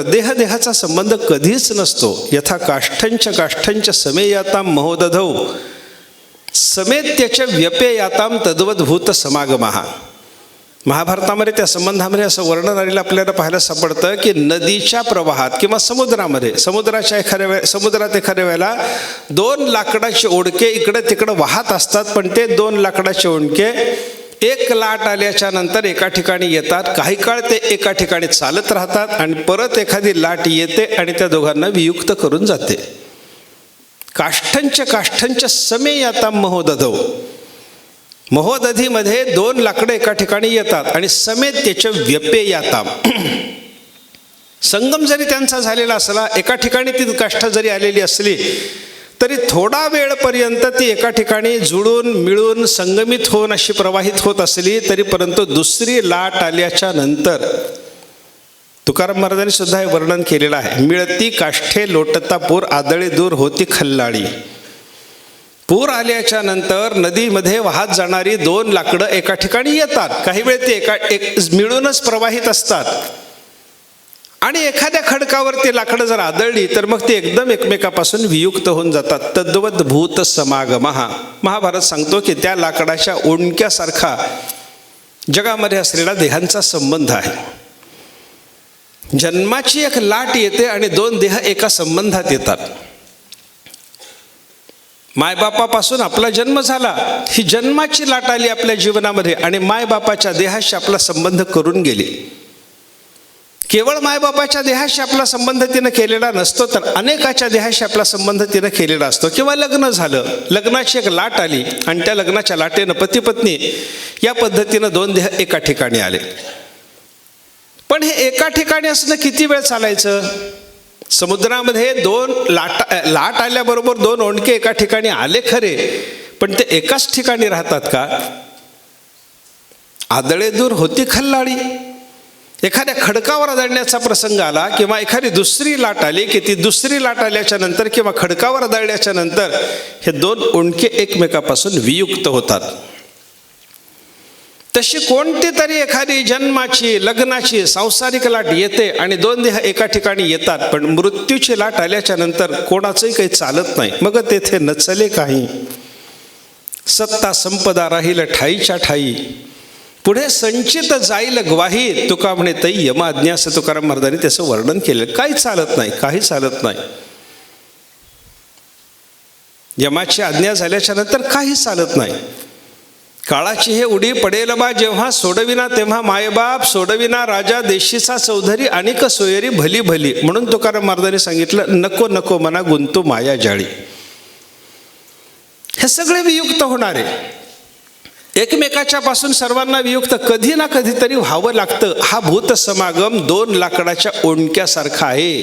देह देहाचा संबंध कधीच नसतो. यथा काष्ठंच काष्ठंच समेयाताम महोदधौ समेत्यच व्यपेयाताम तद्वद्भूत समागमः. महाभारतामध्ये त्या संबंधामध्ये असं वर्णन आलेलं आपल्याला पाहायला सापडतं की नदीच्या प्रवाहात किंवा समुद्रामध्ये समुद्रात एखाद्या वेळेला दोन लाकडाचे ओंडके इकडे तिकडे वाहत असतात, पण ते दोन लाकडाचे ओंडके एक लाट आल्याच्या नंतर एका ठिकाणी येतात. काही काळ ते एका ठिकाणी चालत राहतात आणि परत एखादी लाट येते आणि त्या दोघांना वियुक्त करून जाते. काष्ठंच काष्ठंच समेयाताम महोदधौ. महोदधीमध्ये दोन लाकडं एका ठिकाणी येतात आणि समेत त्याच्या व्यपेयाताम. संगम जरी त्यांचा झालेला असला, एका ठिकाणी ती काष्ठ जरी आलेली असली तरी थोडा वेळपर्यंत ती एका ठिकाणी जुळून मिळून संगमित होऊन अशी प्रवाहित होत असली तरी परंतु दुसरी लाट आल्याच्या नंतर तुकाराम महाराजांनी सुद्धा हे वर्णन केलेलं आहे. मिळती काष्ठे लोटता पूर आदळे दूर होती खल्लाळी. पूर आल्याच्या नंतर नदीमध्ये वाहत जाणारी दोन लाकडं एका ठिकाणी येतात. काही वेळ ते मिळूनच प्रवाहित असतात आणि एखाद्या खडकावर ते लाकडं जर आदळली तर मग ते एकदम एकमेकापासून वियुक्त होऊन जातात. तद्वद्भूत समागमः. महाभारत सांगतो की त्या लाकडाच्या ओंडक्यासारखा जगामध्ये असलेला देहांचा संबंध आहे. जन्माची एक लाट येते आणि दोन देह एका संबंधात येतात. मायबापापासून आपला जन्म झाला, ही जन्माची लाट आली आपल्या जीवनामध्ये आणि मायबापाच्या देहाशी आपला संबंध करून गेली. केवळ मायबापाच्या देहाशी आपला संबंध तिनं केलेला नसतो, तर अनेकाच्या देहाशी आपला संबंध तिनं केलेला असतो. किंवा लग्न झालं, लग्नाची एक लाट आली आणि त्या लग्नाच्या लाटेनं पती पत्नी या पद्धतीनं दोन देह एका ठिकाणी आले. पण हे एका ठिकाणी असणं किती वेळ चालायचं? समुद्रामध्ये दोन लाट आल्याबरोबर दोन ओंडके एका ठिकाणी आले खरे, पण ते एकाच ठिकाणी राहतात का? आदळे दूर होती खल्लाळी. एखाद्या खडकावर आदळण्याचा प्रसंग आला किंवा एखादी दुसरी लाट आली की ती दुसरी लाट आल्याच्या नंतर किंवा खडकावर आदळल्याच्या नंतर हे दोन ओंडके एकमेकापासून वियुक्त होतात. तशी कोणती तरी एखादी जन्माची लग्नाची सांसारिक लाट येते आणि दोन देह एका ठिकाणी येतात, पण मृत्यूची लाट आल्याच्या नंतर कोणाचंही काही चालत नाही. मग तेथे नचले काही, सत्ता संपदा राहील ठाईच्या ठाई, पुढे संचित जाईल ग्वाही. तुका म्हणे तै यमाज्ञा. असं तुकाराम महाराजांनी त्याचं वर्णन केलं. काही चालत नाही, काही चालत नाही. यमाची आज्ञा झाल्याच्या नंतर काही चालत नाही. काळाची हे उडी पडेल बा जेव्हा, सोडविना तेव्हा मायबाप, सोडविना राजा देशीचा चौधरी, अनेक सोयरी भली भली. म्हणून तुकाराम महाराजांनी सांगितलं, नको नको मना गुंतू माया जाळी. हे सगळे वियुक्त होणारे, एकमेकाच्या पासून सर्वांना वियुक्त कधी ना कधीतरी व्हावं लागतं. हा भूत समागम दोन लाकडाच्या ओंडक्यासारखा आहे.